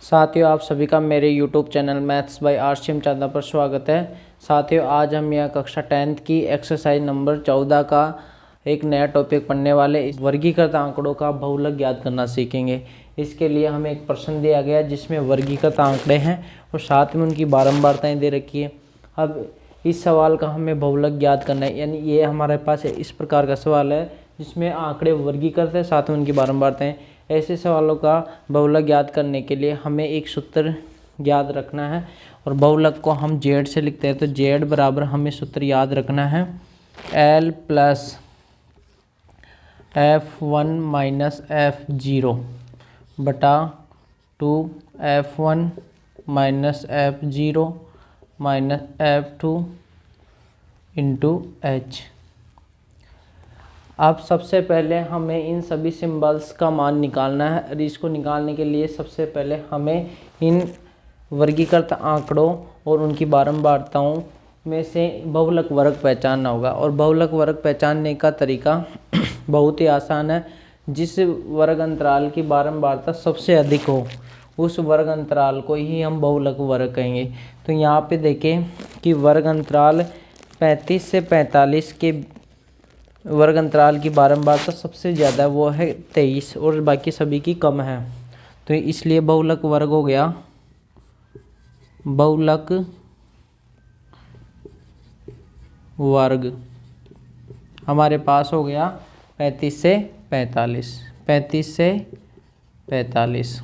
साथियों, आप सभी का मेरे YouTube channel maths by RCM Chanda पर स्वागत है। साथियों, आज हम यह कक्षा 10th की एक्सरसाइज नंबर 14 का एक नया टॉपिक पढ़ने वाले इस वर्गीकृत आंकड़ों का बहुलक ज्ञात करना सीखेंगे। इसके लिए हमें एक प्रश्न दिया गया जिसमें वर्गीकृत आंकड़े हैं और साथ में उनकी बारंबारताएं दे रखी है। अब इस सवाल का हमें बहुलक ज्ञात करना है, यानी ये हमारे पास इस प्रकार का सवाल है जिसमें आंकड़े वर्गीकृत है, साथ में उनकी बारंबारताएं। ऐसे सवालों का बहुलक ज्ञात करने के लिए हमें एक सूत्र याद रखना है और बहुलक को हम जेड से लिखते हैं। तो जेड बराबर हमें सूत्र याद रखना है L plus F1 minus F0 बटा 2 F1 minus F0 minus F2 into H। अब सबसे पहले हमें इन सभी सिंबल्स का मान निकालना है और इसको निकालने के लिए सबसे पहले हमें इन वर्गीकृत आंकड़ों और उनकी बारंबारताओं में से बहुलक वर्ग पहचानना होगा। और बहुलक वर्ग पहचानने का तरीका बहुत ही आसान है। जिस वर्ग अंतराल की बारंबारता सबसे अधिक हो उस वर्ग अंतराल को ही हम बहुलक वर्ग कहेंगे। तो यहाँ पे देखें कि वर्ग अंतराल 35 से 45 के वर्ग अंतराल की बारंबारता सबसे ज़्यादा वो है 23 और बाकी सभी की कम है। तो इसलिए बहुलक वर्ग हो गया, बहुलक वर्ग हमारे पास हो गया 35 से 45, 35 से 45,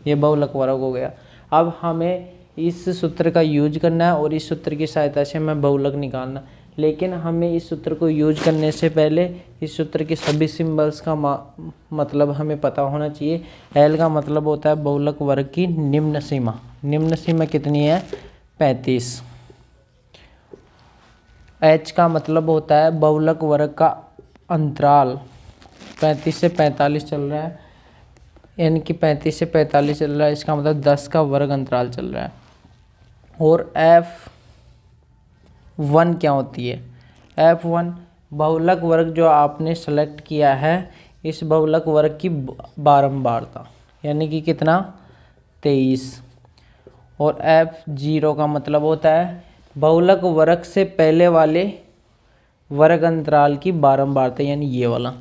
ये बहुलक वर्ग हो गया। अब हमें इस सूत्र का यूज करना है और इस सूत्र की सहायता से हमें बहुलक निकालना। लेकिन हमें इस सूत्र को यूज करने से पहले इस सूत्र के सभी सिंबल्स का मतलब हमें पता होना चाहिए। L का मतलब होता है बहुलक वर्ग की निम्न सीमा। निम्न सीमा कितनी है? 35। H का मतलब होता है बहुलक वर्ग का अंतराल 35 से 45 चल रहा है, यानी कि 35 से 45 चल रहा है, इसका मतलब 10 का वर्ग अंतराल चल रहा है। और F1 क्या होती है? F1 बहुलक वर्ग जो आपने सेलेक्ट किया है, इस बहुलक वर्ग की बारंबारता, यानी कि कितना? 23। और F0 का मतलब होता है बहुलक वर्ग से पहले वाले वर्ग अंतराल की बारंबारता, यानी ये वाला।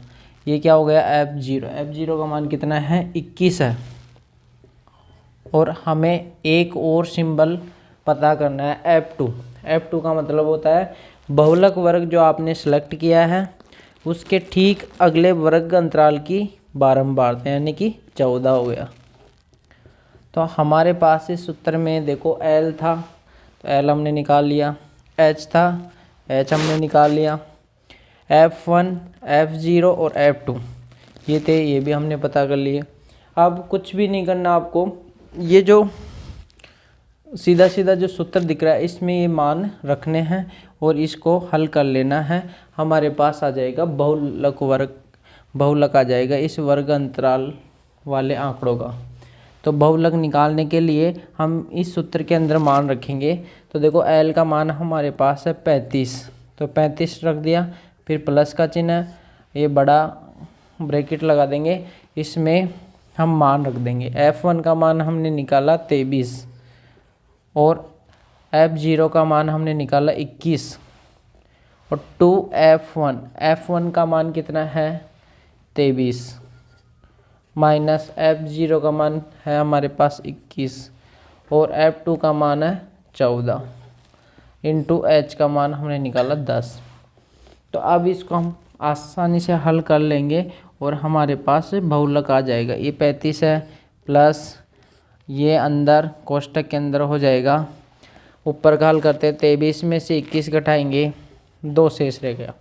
ये क्या हो गया? F0। F0 का मान कितना है? 21 है। और हमें एक और सिंबल पता करना है F2। F2 का मतलब होता है बहुलक वर्ग जो आपने सेलेक्ट किया है उसके ठीक अगले वर्ग अंतराल की बारंबारता, यानी कि 14 हो गया। तो हमारे पास इस सूत्र में देखो L था तो L हमने निकाल लिया, H था, H हमने निकाल लिया, F1, F0 और F2 ये थे, ये भी हमने पता कर लिए। अब कुछ भी नहीं करना आपको, ये जो सीधा सीधा जो सूत्र दिख रहा है इसमें ये मान रखने हैं और इसको हल कर लेना है। हमारे पास आ जाएगा बहुलक वर्ग, बहुलक आ जाएगा इस वर्ग अंतराल वाले आंकड़ों का। तो बहुलक निकालने के लिए हम इस सूत्र के अंदर मान रखेंगे। तो देखो L का मान हमारे पास है 35, तो 35 रख दिया, फिर प्लस का चिन्ह है, ये बड़ा ब्रैकेट लगा देंगे, इसमें हम मान रख देंगे। F1 का मान हमने निकाला 23 और F0 का मान हमने निकाला 21 और 2F1, F1 का मान कितना है? 23 माइनस F0 का मान है हमारे पास 21 और F2 का मान है 14 इंटू H का मान हमने निकाला 10। तो अब इसको हम आसानी से हल कर लेंगे और हमारे पास बहुलक आ जाएगा। ये 35 है प्लस ये अंदर कोष्टक के अंदर हो जाएगा, ऊपर का हल करते हैं, 23 में से 21 घटाएंगे 2 शेष रह गया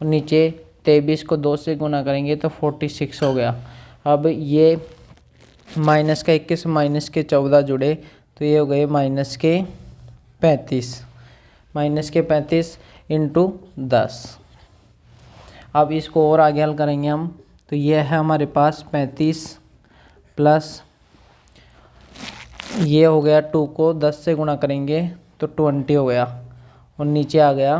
और नीचे 23 को 2 से गुना करेंगे तो 46 हो गया। अब ये माइनस का 21 माइनस के 14 जुड़े तो ये हो गए माइनस के 35, माइनस के 35 इंटू 10। अब इसको और आगे हल करेंगे हम, तो ये है हमारे पास 35 प्लस ये हो गया 2 को 10 से गुणा करेंगे तो 20 हो गया और नीचे आ गया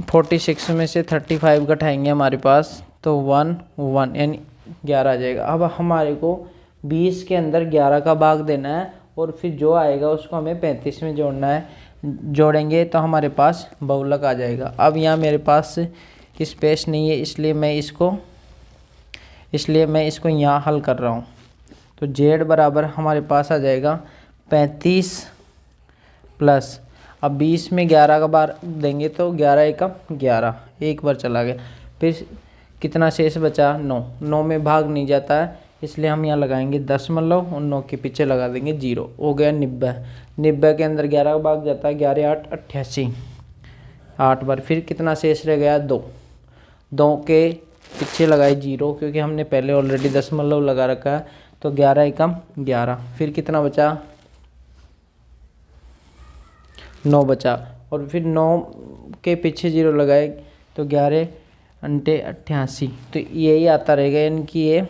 46 में से 35 घटाएंगे हमारे पास तो 1 1, यानी 11 आ जाएगा। अब हमारे को 20 के अंदर 11 का भाग देना है और फिर जो आएगा उसको हमें 35 में जोड़ना है। जोड़ेंगे तो हमारे पास बहुलक आ जाएगा। अब यहाँ मेरे पास स्पेस नहीं है, इसलिए मैं इसको यहाँ हल कर रहा हूँ। तो z बराबर हमारे पास आ जाएगा 35 प्लस, अब 20 में 11 का बार देंगे तो 11 एकम 11, एक बार चला गया। फिर कितना शेष बचा? 9 में भाग नहीं जाता है, इसलिए हम यहाँ लगाएंगे दशमलव और 9 के पीछे लगा देंगे 0। हो गया 90 के अंदर 11 का भाग जाता है, 11 8 88, 8 बार। फिर कितना शेष रह गया? 2 के पीछे लगाए 0, क्योंकि हमने पहले ऑलरेडी दशमलव लगा रखा है। तो 11 एकम 11, फिर कितना बचा? 9 बचा, और फिर 9 के पीछे 0 लगाए तो 11 अंटे 88। तो यही आता रहेगा, यानी कि ये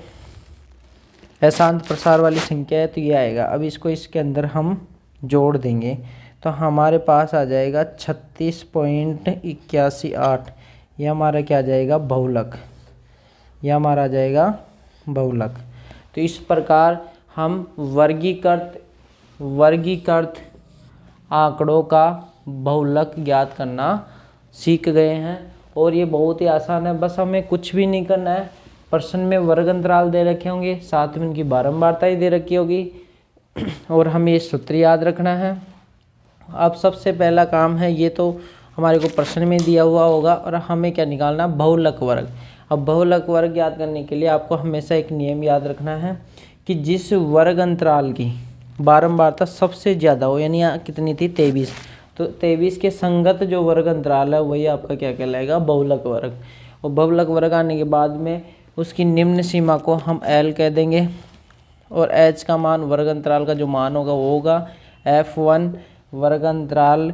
अशांत प्रसार वाली संख्या है, तो ये आएगा। अब इसको इसके अंदर हम जोड़ देंगे तो हमारे पास आ जाएगा 36.818। यह हमारा क्या आ जाएगा? बहुलक। यह हमारा आ जाएगा बहुलक। तो इस प्रकार हम वर्गीकृत आंकड़ों का बहुलक ज्ञात करना सीख गए हैं, और ये बहुत ही आसान है। बस हमें कुछ भी नहीं करना है। प्रश्न में वर्ग अंतराल दे रखे होंगे, साथ में उनकी बारंबारता ही दे रखी होगी, और हमें ये सूत्र याद रखना है। अब सबसे पहला काम है, ये तो हमारे को प्रश्न में दिया हुआ होगा, और हमें क्या निकालना? बहुलक वर्ग। अब बहुलक वर्ग याद करने के लिए आपको हमेशा एक नियम याद रखना है कि जिस वर्ग अंतराल की बारंबारता सबसे ज़्यादा हो, यानी यहाँ कितनी थी? 23, तो 23 के संगत जो वर्ग अंतराल है वही आपका क्या कहलाएगा? बहुलक वर्ग। और बहुलक वर्ग आने के बाद में उसकी निम्न सीमा को हम L कह देंगे, और H का मान वर्ग अंतराल का जो मान होगा वो होगा F1 वर्ग अंतराल,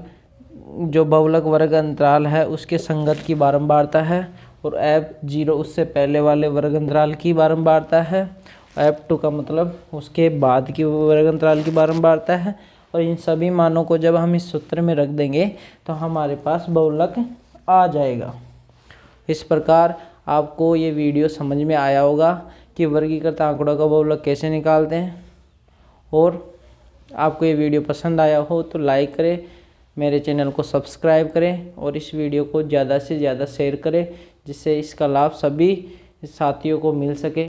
जो बहुलक वर्ग अंतराल है उसके संगत की बारंबारता है, और F0 उससे पहले वाले वर्ग अंतराल की बारंबारता है, F2 का मतलब उसके बाद की वर्ग अंतराल की बारंबारता है। और इन सभी मानों को जब हम इस सूत्र में रख देंगे तो हमारे पास बहुलक आ जाएगा। इस प्रकार आपको ये वीडियो समझ में आया होगा कि वर्गीकृत आंकड़ों का बहुलक कैसे निकालते हैं। और आपको ये वीडियो पसंद आया हो तो लाइक करें, मेरे चैनल को सब्सक्राइब करें, और इस वीडियो को ज़्यादा से ज़्यादा शेयर करें, जिससे इसका लाभ सभी साथियों को मिल सके।